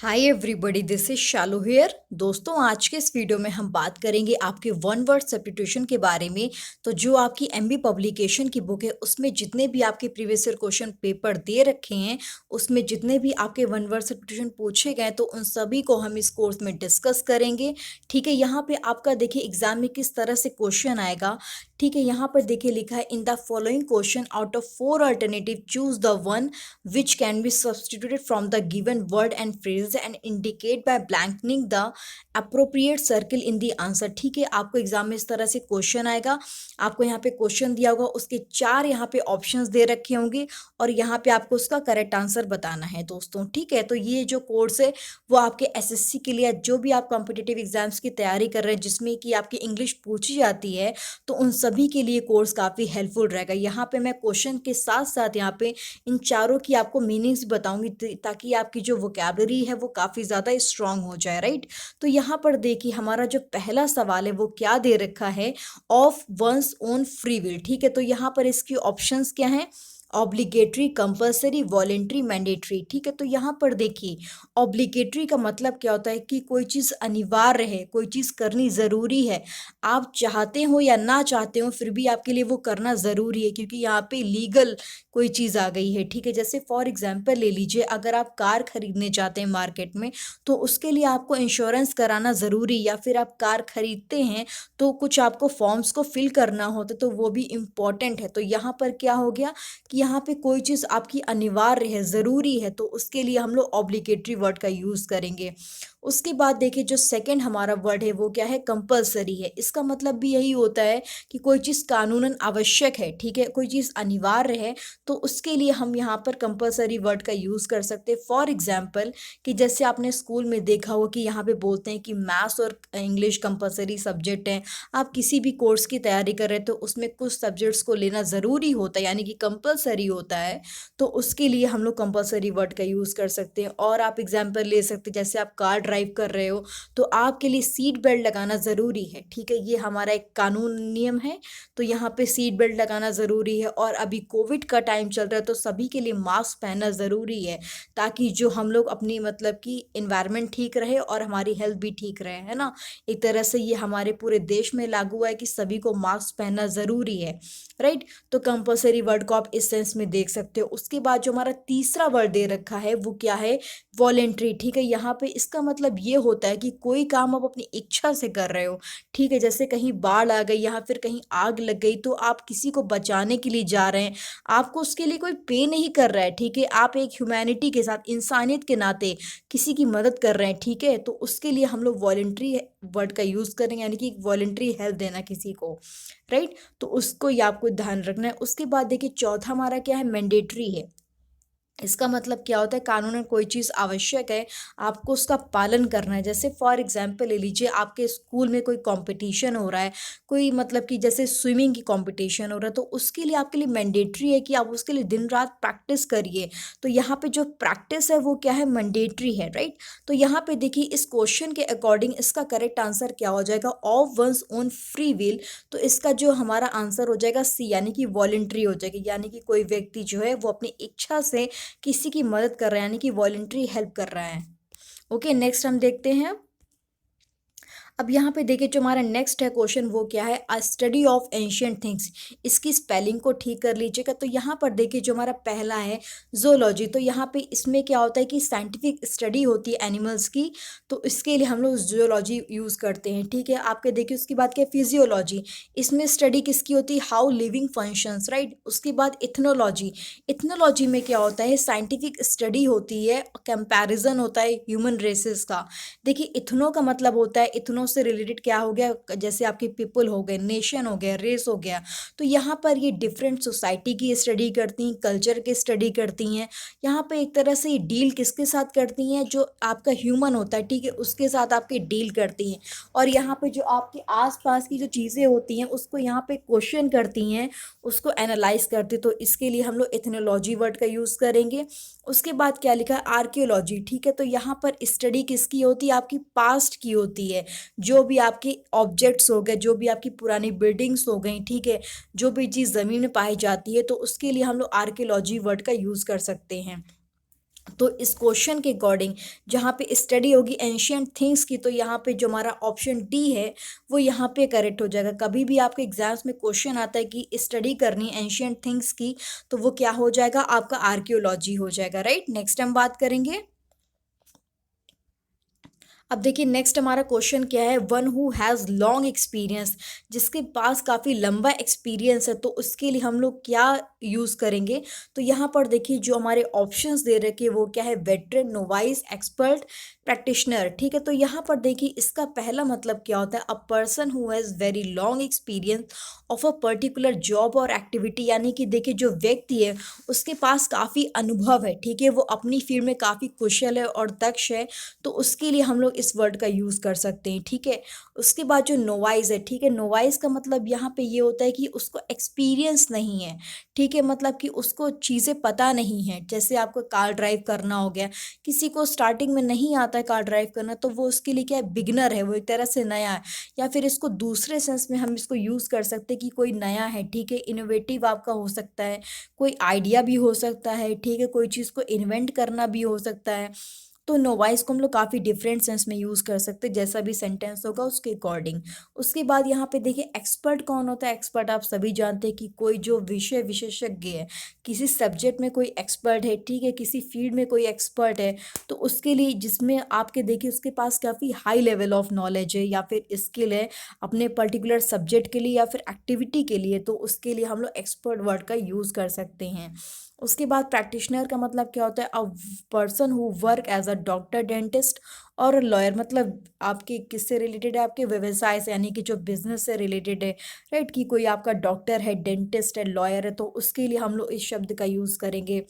Hi everybody, this is Shalu here. दोस्तों, आज के इस वीडियो में हम बात करेंगे आपके वन वर्ड सब्स्टिट्यूशन के बारे में। तो जो आपकी एमबी पब्लिकेशन की बुक है उसमें जितने भी आपके प्रीवियस ईयर क्वेश्चन पेपर दे रखे हैं, उसमें जितने भी आपके वन वर्ड सब्स्टिट्यूशन पूछे गए तो उन सभी को हम इस कोर्स में डिस्कस करेंगे। ठीक है, यहाँ पे आपका देखिए एग्जाम में किस तरह से क्वेश्चन आएगा। ठीक है, यहाँ पर देखिए लिखा है in the following question out of 4 alternative choose the one which can be substituted from the given word and phrases and indicate by blanking the appropriate circle in the answer। ठीक है, आपको एग्जाम में इस तरह से question आएगा। आपको यहाँ पे क्वेश्चन दिया होगा, उसके 4 यहाँ पे ऑप्शंस दे रखे होंगे और यहाँ पे आपको उसका करेक्ट आंसर बताना है दोस्तों। ठीक है, तो ये जो कोर्स है वो आपके एसएससी के लिए, जो भी आप कॉम्पिटिटिव एग्जाम्स की तैयारी कर रहे हैं जिसमें कि आपकी इंग्लिश पूछी जाती है, तो उन सभी के लिए कोर्स काफ़ी हेल्पफुल रहेगा। यहाँ पे मैं क्वेश्चन के साथ साथ यहाँ पे इन चारों की आपको मीनिंग्स बताऊंगी ताकि आपकी जो वोकैबुलरी है वो काफ़ी ज़्यादा स्ट्रांग हो जाए, राइट। तो यहाँ पर देखिए हमारा जो पहला सवाल है वो क्या दे रखा है, of one's own free will. ठीक है, तो यहाँ पर इसकी ऑप्शंस क्या हैं, ऑब्लिगेटरी, कंपल्सरी, वॉलेंट्री, मैंडेटरी। ठीक है, तो यहाँ पर देखिए ऑब्लिगेटरी का मतलब क्या होता है कि कोई चीज़ अनिवार्य है, कोई चीज़ करनी ज़रूरी है। आप चाहते हो या ना चाहते हो फिर भी आपके लिए वो करना ज़रूरी है, क्योंकि यहाँ पे लीगल कोई चीज़ आ गई है। ठीक है, जैसे फॉर एग्जांपल ले लीजिए, अगर आप कार खरीदने जाते हैं मार्केट में तो उसके लिए आपको इंश्योरेंस कराना ज़रूरी, या फिर आप कार खरीदते हैं तो कुछ आपको फॉर्म्स को फिल करना होता है तो वो भी इम्पॉर्टेंट है। तो यहाँ पर क्या हो गया कि यहाँ पे कोई चीज़ आपकी अनिवार्य है, ज़रूरी है, तो उसके लिए हम लोग ऑब्लिगेटरी वर्ड का यूज़ करेंगे। उसके बाद देखिए जो सेकंड हमारा वर्ड है वो क्या है, कंपल्सरी है। इसका मतलब भी यही होता है कि कोई चीज़ कानूनन आवश्यक है। ठीक है, कोई चीज़ अनिवार्य है तो उसके लिए हम यहाँ पर कंपल्सरी वर्ड का यूज़ कर सकते हैं। फॉर एग्जाम्पल कि जैसे आपने स्कूल में देखा हो कि यहाँ पे बोलते हैं कि मैथ्स और इंग्लिश कंपल्सरी सब्जेक्ट हैं। आप किसी भी कोर्स की तैयारी कर रहे हैं तो उसमें कुछ सब्जेक्ट्स को लेना ज़रूरी होता है, यानी कि कंपल्सरी होता है, तो उसके लिए हम लोग कंपल्सरी वर्ड का यूज़ कर सकते हैं। और आप एग्जाम्पल ले सकते हैं, जैसे आप कार ड्राइव कर रहे हो तो आपके लिए सीट बेल्ट लगाना ज़रूरी है। ठीक है, ये हमारा एक कानून नियम है, तो यहाँ पे सीट बेल्ट लगाना ज़रूरी है। और अभी कोविड का टाइम चल रहा है तो सभी के लिए मास्क पहनना ज़रूरी है, ताकि जो हम लोग अपनी मतलब कि इन्वायरमेंट ठीक रहे और हमारी हेल्थ भी ठीक रहे, है ना। एक तरह से ये हमारे पूरे देश में लागू है कि सभी को मास्क पहनना ज़रूरी है, राइट। तो कंपल्सरी वर्ड को आप इस सेंस में देख सकते हो। उसके बाद जो हमारा तीसरा वर्ड दे रखा है वो क्या है, वॉलेंट्री। ठीक है, यहाँ पे इसका मतलब ये होता है कि कोई काम आप अपनी इच्छा से कर रहे हो। ठीक है, जैसे कहीं बाढ़ आ गई या फिर कहीं आग लग गई तो आप किसी को बचाने के लिए जा रहे हैं, आपको उसके लिए कोई पे नहीं कर रहा है। ठीक है, आप एक ह्यूमैनिटी के साथ, इंसानियत के नाते किसी की मदद कर रहे हैं। ठीक है, तो उसके लिए हम लोग वॉलेंट्री वर्ड का यूज़ करेंगे, यानी कि वॉलेंट्री हेल्प देना किसी को, राइट। तो उसको ये आपको ध्यान रखना है। उसके बाद देखिए चौथा हमारा क्या है, मैंडेटरी है। इसका मतलब क्या होता है, कानूनन कोई चीज़ आवश्यक है, आपको उसका पालन करना है। जैसे फॉर एग्जांपल ले लीजिए, आपके स्कूल में कोई कंपटीशन हो रहा है, कोई मतलब कि जैसे स्विमिंग की कंपटीशन हो रहा है, तो उसके लिए आपके लिए मैंडेटरी है कि आप उसके लिए दिन रात प्रैक्टिस करिए। तो यहाँ पे जो प्रैक्टिस है वो क्या है, मैंडेटरी है, राइट। तो यहाँ पे देखिए इस क्वेश्चन के अकॉर्डिंग इसका करेक्ट आंसर क्या हो जाएगा, of one's own free will. तो इसका जो हमारा आंसर हो जाएगा सी, यानी कि वॉलेंट्री हो जाएगी, यानी कि कोई व्यक्ति जो है वो अपनी इच्छा से किसी की मदद कर रहा है, यानी कि वॉलंटरी हेल्प कर रहा है। ओके, नेक्स्ट हम देखते हैं। अब यहाँ पे देखिए जो हमारा नेक्स्ट है क्वेश्चन वो क्या है, अ स्टडी ऑफ एंशियंट थिंग्स। इसकी स्पेलिंग को ठीक कर लीजिएगा। तो यहाँ पर देखिए जो हमारा पहला है जोलॉजी, तो यहाँ पे इसमें क्या होता है कि साइंटिफिक स्टडी होती है एनिमल्स की, तो इसके लिए हम लोग जोलॉजी यूज़ करते हैं। ठीक है, आपके देखिए उसके बाद क्या, फिजियोलॉजी, इसमें स्टडी किसकी होती है, हाउ लिविंग फंक्शंस, राइट। उसके बाद इथनोलॉजी, इथनोलॉजी में क्या होता है, साइंटिफिक स्टडी होती है, कंपैरिजन होता है ह्यूमन रेसेस का। देखिए इथनो का मतलब होता है, इथनो से रिलेटेड क्या हो गया, जैसे आपके पीपल हो गए, नेशन हो गया, रेस हो गया। तो यहाँ पर ये डिफरेंट सोसाइटी की स्टडी करती हैं, कल्चर की स्टडी करती हैं। यहाँ पे एक तरह से ये डील किसके साथ करती हैं, जो आपका ह्यूमन होता है, ठीक है, उसके साथ आपके डील करती हैं। और यहाँ पे जो आपके आसपास की जो चीज़ें होती हैं उसको यहाँ पे क्वेश्चन करती हैं, उसको एनालाइज करती। तो इसके लिए हम लोग एथनोलॉजी वर्ड का यूज़ करेंगे। उसके बाद क्या लिखा है, आर्कियोलॉजी। ठीक है, तो यहाँ पर स्टडी किसकी होती है, आपकी पास्ट की होती है। जो भी आपके ऑब्जेक्ट्स हो गए, जो भी आपकी पुरानी बिल्डिंग्स हो गई, ठीक है, जो भी चीज़ ज़मीन में पाई जाती है, तो उसके लिए हम लोग आर्कियोलॉजी वर्ड का यूज़ कर सकते हैं। तो इस क्वेश्चन के अकॉर्डिंग जहाँ पे स्टडी होगी एंशियंट थिंग्स की, तो यहाँ पे जो हमारा ऑप्शन डी है वो यहाँ पे करेक्ट हो जाएगा। कभी भी आपके एग्जाम्स में क्वेश्चन आता है कि स्टडी करनी एंशियंट थिंग्स की, तो वो क्या हो जाएगा, आपका आर्कियोलॉजी हो जाएगा, राइट। नेक्स्ट हम बात करेंगे। अब देखिए नेक्स्ट हमारा क्वेश्चन क्या है, one who has long experience, जिसके पास काफ़ी लंबा एक्सपीरियंस है, तो उसके लिए हम लोग क्या यूज़ करेंगे। तो यहाँ पर देखिए जो हमारे ऑप्शंस दे रखे वो क्या है, वेटरन, नोवाइस, एक्सपर्ट, प्रैक्टिशनर। ठीक है, तो यहाँ पर देखिए इसका पहला मतलब क्या होता है, a person who has very long experience of a particular job और एक्टिविटी, यानी कि देखिए जो व्यक्ति है उसके पास काफ़ी अनुभव है, ठीक है, वो अपनी फील्ड में काफ़ी कुशल है और दक्ष है, तो उसके लिए हम लोग इस वर्ड का यूज़ कर सकते हैं, ठीक है। उसके बाद जो नोवाइस है, ठीक है, नोवाइस का मतलब यहाँ पे ये होता है कि उसको एक्सपीरियंस नहीं है, ठीक है, मतलब कि उसको चीज़ें पता नहीं है। जैसे आपको कार ड्राइव करना हो गया, किसी को स्टार्टिंग में नहीं आता है कार ड्राइव करना, तो वो उसके लिए क्या है, बिगनर है, वो एक तरह से नया है। या फिर इसको दूसरे सेंस में हम इसको यूज़ कर सकते हैं कि कोई नया है, ठीक है, इनोवेटिव आपका हो सकता है, कोई आइडिया भी हो सकता है, ठीक है, कोई चीज़ को इन्वेंट करना भी हो सकता है। तो नोवाइस को हम लोग काफ़ी डिफरेंट सेंस में यूज़ कर सकते हैं, जैसा भी सेंटेंस होगा उसके अकॉर्डिंग। उसके बाद यहाँ पे देखिए एक्सपर्ट कौन होता है। एक्सपर्ट आप सभी जानते हैं कि कोई जो विषय विशेषज्ञ है, किसी सब्जेक्ट में कोई एक्सपर्ट है, ठीक है, किसी फील्ड में कोई एक्सपर्ट है, तो उसके लिए जिसमें आपके देखिए उसके पास काफ़ी हाई लेवल ऑफ नॉलेज है या फिर स्किल है अपने पर्टिकुलर सब्जेक्ट के लिए या फिर एक्टिविटी के लिए, तो उसके लिए हम लोग एक्सपर्ट वर्ड का यूज़ कर सकते हैं। उसके बाद प्रैक्टिशनर का मतलब क्या होता है, a person who work as a doctor, dentist और लॉयर, मतलब आपके किससे रिलेटेड है, आपके व्यवसाय से, यानी कि जो बिजनेस से रिलेटेड है, राइट, कि कोई आपका डॉक्टर है, डेंटिस्ट है, लॉयर है, तो उसके लिए हम लोग इस शब्द का यूज़ करेंगे।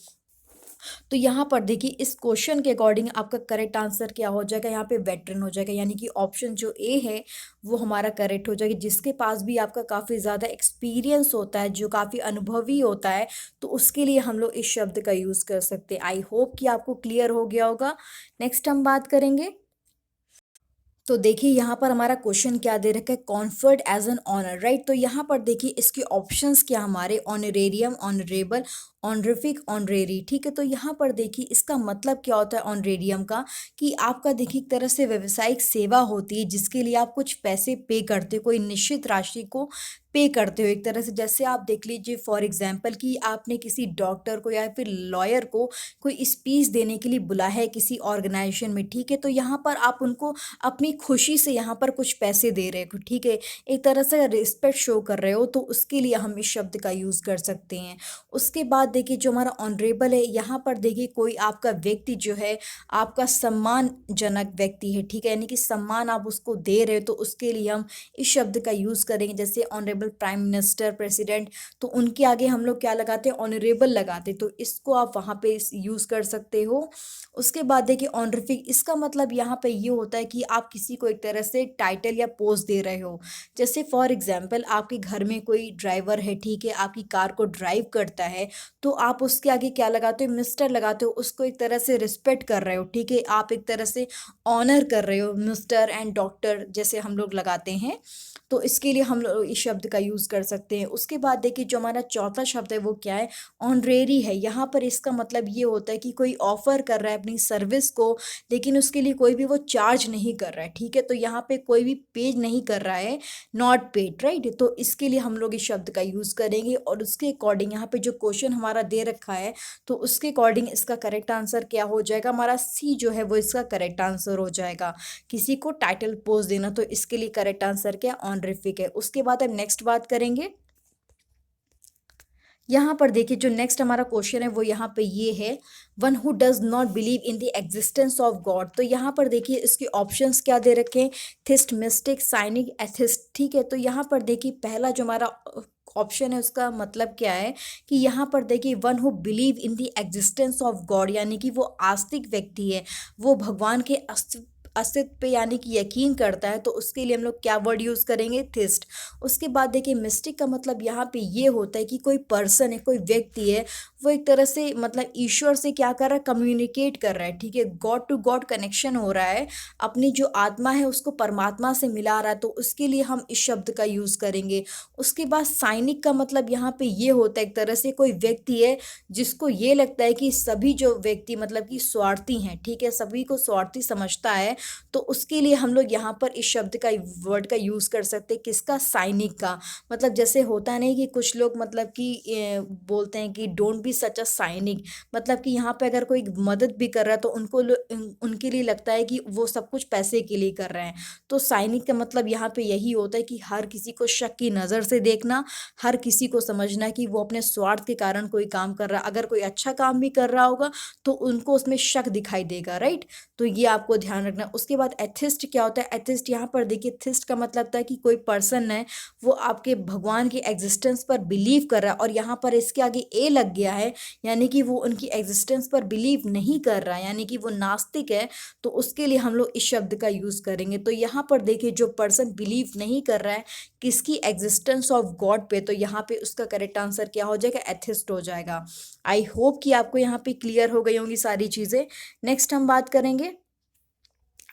तो यहाँ पर देखिए इस क्वेश्चन के अकॉर्डिंग आपका करेक्ट आंसर क्या हो जाएगा, यहाँ पे वेटरन हो जाएगा, यानी कि ऑप्शन जो ए है वो हमारा करेक्ट हो जाएगा। जिसके पास भी आपका काफ़ी ज़्यादा एक्सपीरियंस होता है, जो काफ़ी अनुभवी होता है, तो उसके लिए हम लोग इस शब्द का यूज़ कर सकते हैं। आई होप कि आपको क्लियर हो गया होगा। नेक्स्ट हम बात करेंगे। तो देखिए यहाँ पर हमारा क्वेश्चन क्या दे रखा है, conferred as an honour, right. तो यहाँ पर देखिए इसके ऑप्शंस क्या हमारे, ऑनरेरियम, ऑनरेबल, ऑनरिफिक, ऑनरेरी, ठीक है। तो यहाँ पर देखिए इसका मतलब क्या होता है ऑनरेरियम का, कि आपका देखिए एक तरह से व्यावसायिक सेवा होती है जिसके लिए आप कुछ पैसे पे करते हो, कोई निश्चित राशि को पे करते हो एक तरह से। जैसे आप देख लीजिए फॉर एग्जाम्पल कि आपने किसी डॉक्टर को या फिर लॉयर को कोई स्पीच देने के लिए बुलाया है किसी ऑर्गेनाइजेशन में, ठीक है, तो यहाँ पर आप उनको अपनी खुशी से यहाँ पर कुछ पैसे दे रहे हो, ठीक है, एक तरह से रिस्पेक्ट शो कर रहे हो, तो उसके लिए हम इस शब्द का यूज़ कर सकते हैं। उसके बाद देखिए जो हमारा ऑनरेबल है, यहाँ पर देखिए कोई आपका व्यक्ति जो है आपका सम्मानजनक व्यक्ति है, ठीक है, यानी कि सम्मान आप उसको दे रहे हो, तो उसके लिए हम इस शब्द का यूज़ करेंगे। जैसे ऑनरेबल प्राइम मिनिस्टर, प्रेसिडेंट, तो उनके आगे हम लोग क्या लगाते हैं, ऑनरेबल लगाते, तो इसको आप वहाँ पे यूज़ कर सकते हो। उसके बाद देखिए ऑनरिफिक, इसका मतलब यहाँ पे ये होता है कि आप किसी को एक तरह से टाइटल या पोस्ट दे रहे हो। जैसे फॉर एग्जांपल आपके घर में कोई ड्राइवर है, ठीक है, आपकी कार को ड्राइव करता है, तो आप उसके आगे क्या लगाते हो, मिस्टर लगाते हो, उसको एक तरह से रिस्पेक्ट कर रहे हो, ठीक है, आप एक तरह से ऑनर कर रहे हो, मिस्टर एंड डॉक्टर जैसे हम लोग लगाते हैं, तो इसके लिए हम लोग इस शब्द का यूज़ कर सकते हैं। उसके बाद देखिए जो हमारा चौथा शब्द है वो क्या है, ऑनरेरी है। यहाँ पर इसका मतलब ये होता है कि कोई ऑफर कर रहा है अपनी सर्विस को, लेकिन उसके लिए कोई भी वो चार्ज नहीं कर रहा है, ठीक है, तो यहाँ पे कोई भी पेज नहीं कर रहा है, नॉट पेड, राइट, तो इसके लिए हम लोग इस शब्द का यूज़ करेंगे। और उसके अकॉर्डिंग यहाँ पे जो क्वेश्चन हमारा दे रखा है, तो उसके अकॉर्डिंग इसका करेक्ट आंसर क्या हो जाएगा, हमारा सी जो है वो इसका करेक्ट आंसर हो जाएगा। किसी को टाइटल पोस्ट देना, तो इसके लिए करेक्ट आंसर क्या, ऑनरिफिक है। उसके बाद हम नेक्स्ट बात करेंगे। यहाँ पर देखिए जो नेक्स्ट हमारा क्वेश्चन है वो यहाँ पे ये है, one who does not believe in the existence of God. तो यहाँ पर देखिए इसके ऑप्शंस क्या दे रखे हैं, थिस्ट, मिस्टिक, साइनिक, एथिस्ट, ठीक है। तो यहाँ पर देखिए पहला जो हमारा ऑप्शन है उसका मतलब क्या है, कि यहाँ पर देखिए one who believe in the existence of God, यानी कि वो आस्तिक व्यक्ति है, वो भगवान के अस्तित्व पे यानी कि यकीन करता है, तो उसके लिए हम लोग क्या वर्ड यूज़ करेंगे? थिस्ट। उसके बाद देखिए मिस्टिक का मतलब यहाँ पे ये होता है कि कोई पर्सन है, कोई व्यक्ति है, वो एक तरह से मतलब ईश्वर से क्या कर रहा है? कम्युनिकेट कर रहा है, ठीक है, गॉड टू गॉड कनेक्शन हो रहा है, अपनी जो आत्मा है उसको परमात्मा से मिला रहा है, तो उसके लिए हम इस शब्द का यूज़ करेंगे। उसके बाद साइनिक का मतलब यहाँ पे ये होता है एक तरह से कोई व्यक्ति है जिसको ये लगता है कि सभी जो व्यक्ति मतलब कि स्वार्थी हैं, ठीक है, सभी को स्वार्थी समझता है, तो उसके लिए हम लोग यहाँ पर इस शब्द का वर्ड का यूज़ कर सकते हैं। किसका? साइनिक का। मतलब जैसे होता नहीं कि कुछ लोग मतलब कि बोलते हैं कि डोंट बी सच अ साइनिक, मतलब कि यहाँ पे अगर कोई मदद भी कर रहा है तो उनके लिए लगता है कि वो सब कुछ पैसे के लिए कर रहे हैं। तो साइनिक का मतलब यहाँ पे यही होता है कि हर किसी को शक की नज़र से देखना, हर किसी को समझना कि वो अपने स्वार्थ के कारण कोई काम कर रहा है। अगर कोई अच्छा काम भी कर रहा होगा तो उनको उसमें शक दिखाई देगा, राइट? तो ये आपको ध्यान रखना। उसके बाद एथिस्ट क्या होता है? एथिस्ट यहाँ पर देखिए, थिस्ट का मतलब था कि कोई पर्सन है वो आपके भगवान के एग्जिस्टेंस पर बिलीव कर रहा है, और यहाँ पर इसके आगे ए लग गया है, यानी कि वो उनकी एग्जिस्टेंस पर बिलीव नहीं कर रहा है, यानी कि वो नास्तिक है, तो उसके लिए हम लोग इस शब्द का यूज़ करेंगे। तो यहाँ पर देखिए जो पर्सन बिलीव नहीं कर रहा है किसकी? एग्जिस्टेंस ऑफ गॉड पे, तो यहाँ पे उसका करेक्ट आंसर क्या हो जाएगा? एथिस्ट हो जाएगा। आई होप कि आपको यहाँ पे क्लियर हो गई होंगी सारी चीज़ें। नेक्स्ट हम बात करेंगे।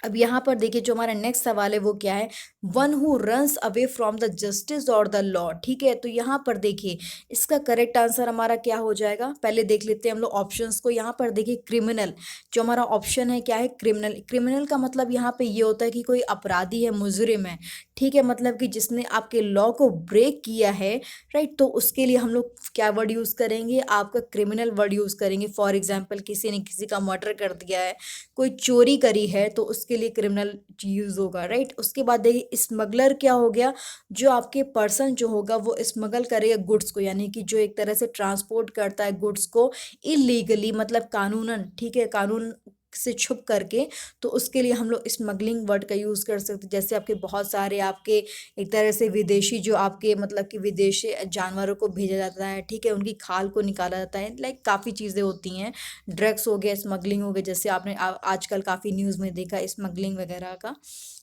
अब यहाँ पर देखिए जो हमारा नेक्स्ट सवाल है वो क्या है? One who runs away from the justice और द लॉ, ठीक है, तो यहाँ पर देखिए इसका करेक्ट आंसर हमारा क्या हो जाएगा? पहले देख लेते हैं हम लोग ऑप्शंस को। यहाँ पर देखिए क्रिमिनल, जो हमारा ऑप्शन है क्या है? क्रिमिनल। क्रिमिनल का मतलब यहाँ पे ये होता है कि कोई अपराधी है, मुजरिम है, ठीक है, मतलब कि जिसने आपके लॉ को ब्रेक किया है, राइट? तो उसके लिए हम लोग क्या वर्ड यूज़ करेंगे? आपका क्रिमिनल वर्ड यूज़ करेंगे। फॉर एग्जाम्पल किसी ने किसी का मर्डर कर दिया है, कोई चोरी करी है, तो उसके लिए क्रिमिनल यूज़ होगा, राइट? उसके बाद देखिए स्मगलर क्या हो गया? जो आपके पर्सन जो होगा वो स्मगल करेगा गुड्स को, यानी कि जो एक तरह से ट्रांसपोर्ट करता है गुड्स को इलीगली, मतलब कानूनन, ठीक है, कानून से छुप करके, तो उसके लिए हम लोग स्मगलिंग वर्ड का यूज़ कर सकते हैं। जैसे आपके बहुत सारे आपके एक तरह से विदेशी जो आपके मतलब कि विदेशी जानवरों को भेजा जाता है, ठीक है, उनकी खाल को निकाला जाता है, लाइक काफ़ी चीज़ें होती हैं। ड्रग्स हो गया, स्मगलिंग हो गया, जैसे आपने आजकल काफ़ी न्यूज़ में देखा स्मगलिंग वगैरह का।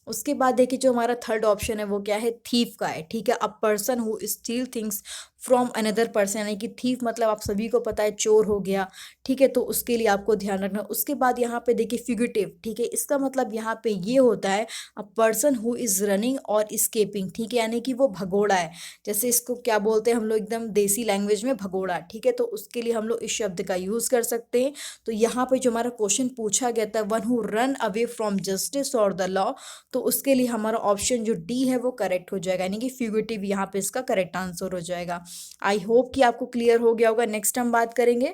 उसके बाद देखिए जो हमारा थर्ड ऑप्शन है वो क्या है? थीफ का है, ठीक है, a person who steel things from another person, यानी कि थीफ मतलब आप सभी को पता है चोर हो गया, ठीक है, तो उसके लिए आपको ध्यान रखना। उसके बाद यहाँ पे देखिए फ्यूगिटिव, ठीक है, इसका मतलब यहाँ पे ये होता है a person who is running और स्केपिंग, ठीक है, यानी कि वो भगोड़ा है। जैसे इसको क्या बोलते हैं हम लोग एकदम देसी लैंग्वेज में? भगोड़ा, ठीक है, तो उसके लिए हम लोग इस शब्द का यूज़ कर सकते हैं। तो यहाँ पे जो हमारा क्वेश्चन पूछा गया था one who run away from justice और द लॉ, तो उसके लिए हमारा ऑप्शन जो डी है वो करेक्ट हो जाएगा, यानी कि फ्यूगिटिव यहाँ पे इसका करेक्ट आंसर हो जाएगा। आई होप कि आपको क्लियर हो गया होगा। नेक्स्ट हम बात करेंगे,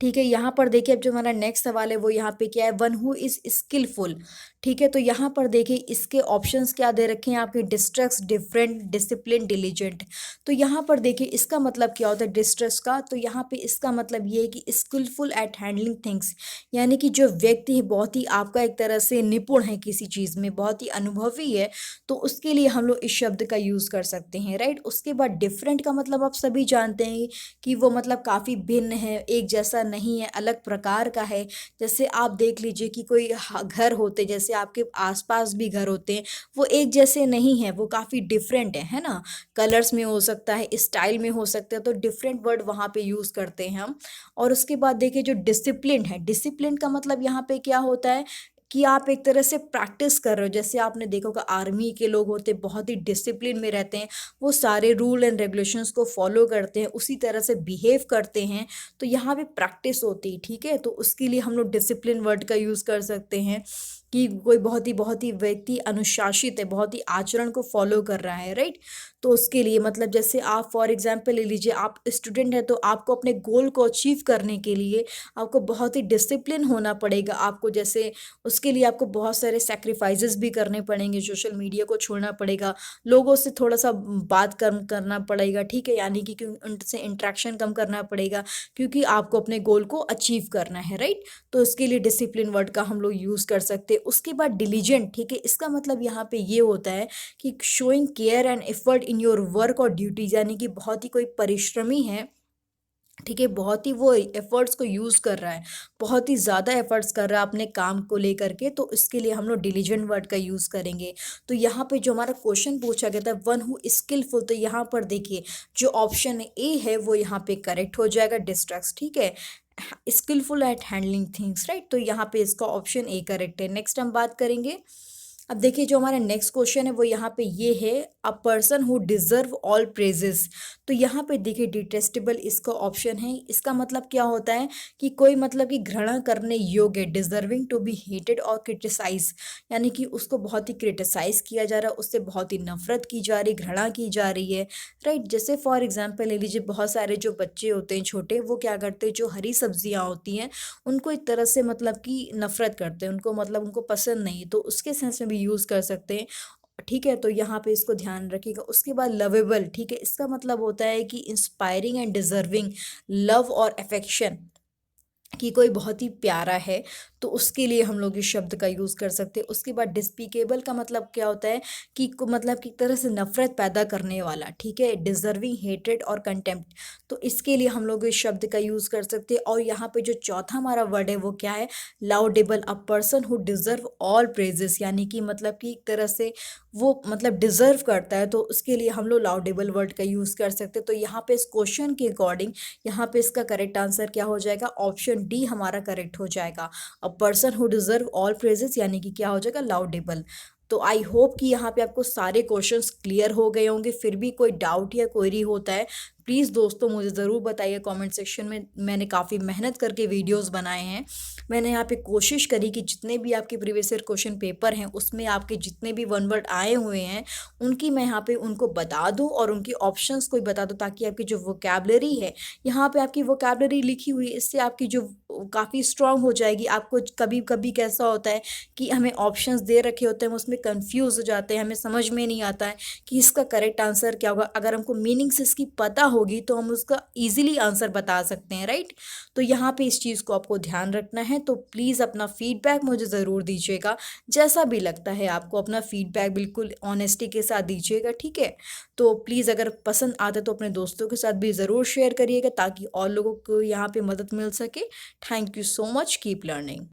ठीक है, यहाँ पर देखिए अब जो हमारा नेक्स्ट सवाल है वो यहाँ पे क्या है? वन हु इज स्किलफुल, ठीक है, तो यहाँ पर देखिए इसके ऑप्शंस क्या दे रखे हैं आपके? डिस्ट्रक्स, डिफरेंट, डिसिप्लिन, डिलीजेंट। तो यहाँ पर देखिए इसका मतलब क्या होता है डिस्ट्रक्स का? तो यहाँ पे इसका मतलब ये है कि स्किलफुल एट हैंडलिंग थिंग्स, यानी कि जो व्यक्ति है बहुत ही आपका एक तरह से निपुण है किसी चीज़ में, बहुत ही अनुभवी है, तो उसके लिए हम लोग इस शब्द का यूज़ कर सकते हैं, राइट? उसके बाद डिफरेंट का मतलब आप सभी जानते हैं कि वो मतलब काफ़ी भिन्न है, एक जैसा नहीं है, अलग प्रकार का है। जैसे आप देख लीजिए कि कोई घर होते, जैसे आपके आसपास भी घर होते हैं, वो एक जैसे नहीं है, वो काफ़ी डिफरेंट है ना? कलर्स में हो सकता है, स्टाइल में हो सकता है, तो डिफरेंट वर्ड वहाँ पे यूज़ करते हैं हम। और उसके बाद देखिए जो डिसिप्लिन है, डिसिप्लिन का मतलब यहाँ पे क्या होता है कि आप एक तरह से प्रैक्टिस कर रहे हो। जैसे आपने देखा होगा आर्मी के लोग होते बहुत ही डिसिप्लिन में रहते हैं, वो सारे रूल एंड रेगुलेशंस को फॉलो करते हैं, उसी तरह से बिहेव करते हैं, तो यहाँ पे प्रैक्टिस होती है, ठीक है, तो उसके लिए हम लोग डिसिप्लिन वर्ड का यूज़ कर सकते हैं कि कोई बहुत ही व्यक्ति अनुशासित है, बहुत ही आचरण को फॉलो कर रहा है, राइट? तो उसके लिए मतलब जैसे आप फॉर एग्जांपल ले लीजिए, आप स्टूडेंट हैं तो आपको अपने गोल को अचीव करने के लिए आपको बहुत ही डिसिप्लिन होना पड़ेगा। आपको जैसे उसके लिए आपको बहुत सारे सैक्रिफाइसेस भी करने पड़ेंगे, सोशल मीडिया को छोड़ना पड़ेगा, लोगों से थोड़ा-सा बात कम करना पड़ेगा, ठीक है? यानी कि उनसे इंटरेक्शन कम करना पड़ेगा, क्योंकि आपको अपने गोल को अचीव करना है, राइट? तो इसके लिए डिसिप्लिन वर्ड का हम लोग यूज़ कर सकते हैं। उसके बाद डिलिजेंट, ठीक है? इसका मतलब यहाँ पे ये होता है कि showing care and effort in your work और ड्यूटीज़, यानी कि बहुत ही कोई परिश्रमी है, ठीक है, बहुत ही वो एफर्ट्स को यूज़ कर रहा है, बहुत ही ज़्यादा एफर्ट्स कर रहा है अपने काम को लेकर के, तो इसके लिए हम लोग डिलीजेंट वर्ड का यूज़ करेंगे। तो यहाँ पे जो हमारा क्वेश्चन पूछा गया था वन हु स्किलफुल, तो यहाँ पर देखिए जो ऑप्शन ए है वो यहाँ पे करेक्ट हो जाएगा, डिस्ट्रैक्ट, ठीक है, skilful at handling things, right, तो यहाँ पे इसका ऑप्शन ए करेक्ट है। नेक्स्ट हम बात करेंगे, अब देखिए जो हमारा नेक्स्ट क्वेश्चन है वो यहाँ पे ये है, a person who deserve all praises, तो यहाँ पे देखिए डिटेस्टेबल इसका ऑप्शन है। इसका मतलब क्या होता है कि कोई मतलब कि घृणा करने योग्य, डिजर्विंग टू बी हेटेड और क्रिटिसाइज, यानी कि उसको बहुत ही क्रिटिसाइज किया जा रहा है, उससे बहुत ही नफरत की जा रही, घृणा की जा रही है, राइट। जैसे फॉर एग्जाम्पल ले लीजिए, बहुत सारे जो बच्चे होते हैं छोटे, वो क्या करते हैं, जो हरी सब्जियाँ होती हैं उनको एक तरह से मतलब कि नफरत करते हैं, उनको मतलब उनको पसंद नहीं, तो उसके सेंस में भी यूज़ कर सकते हैं, ठीक है, तो यहाँ पे इसको ध्यान रखिएगा। उसके बाद लवेबल, ठीक है, इसका मतलब होता है कि इंस्पायरिंग एंड डिजर्विंग लव और अफेक्शन, कि कोई बहुत ही प्यारा है, तो उसके लिए हम लोग इस शब्द का यूज़ कर सकते हैं। उसके बाद डिस्पिकेबल का मतलब क्या होता है कि मतलब कि एक तरह से नफरत पैदा करने वाला, ठीक है, डिजर्विंग हेट्रेड और कंटेम्प्ट, तो इसके लिए हम लोग इस शब्द का यूज़ कर सकते हैं। और यहाँ पे जो चौथा हमारा वर्ड है वो क्या है, laudable, a person who deserve all praises, यानी कि मतलब कि एक तरह से वो मतलब डिजर्व करता है, तो उसके लिए हम लोग लाउडेबल वर्ड का यूज़ कर सकते हैं। तो यहाँ पे इस क्वेश्चन के अकॉर्डिंग यहाँ पे इसका करेक्ट आंसर क्या हो जाएगा, ऑप्शन डी हमारा करेक्ट हो जाएगा, अ person who deserve all praises, यानी कि क्या हो जाएगा, लाउडेबल। तो आई होप कि यहाँ पे आपको सारे क्वेश्चंस क्लियर हो गए होंगे। फिर भी कोई डाउट या क्वेरी होता है, प्लीज़ दोस्तों मुझे ज़रूर बताइए कमेंट सेक्शन में। मैंने काफ़ी मेहनत करके वीडियोस बनाए हैं। मैंने यहाँ पे कोशिश करी कि जितने भी आपके प्रीवियस ईयर क्वेश्चन पेपर हैं उसमें आपके जितने भी वन वर्ड आए हुए हैं उनकी मैं यहाँ पे उनको बता दूँ और उनकी ऑप्शंस को भी बता दूँ, ताकि आपकी जो वोकैबलरी है, यहाँ पे आपकी वोकैबलरी लिखी हुई है, इससे आपकी जो काफ़ी स्ट्रांग हो जाएगी। आपको कभी कभी कैसा होता है कि हमें ऑप्शंस दे रखे होते हैं, हम उसमें कंफ्यूज हो जाते हैं, हमें समझ में नहीं आता है कि इसका करेक्ट आंसर क्या होगा। अगर हमको मीनिंग्स इसकी पता होगी तो हम उसका इजीली आंसर बता सकते हैं, राइट। तो यहाँ पे इस चीज़ को आपको ध्यान रखना है। तो प्लीज़ अपना फीडबैक मुझे ज़रूर दीजिएगा, जैसा भी लगता है आपको अपना फीडबैक बिल्कुल ऑनेस्टी के साथ दीजिएगा, ठीक है। तो प्लीज़ अगर पसंद आता है तो अपने दोस्तों के साथ भी ज़रूर शेयर करिएगा, ताकि और लोगों को यहाँ पे मदद मिल सके। Thank you so much, keep learning.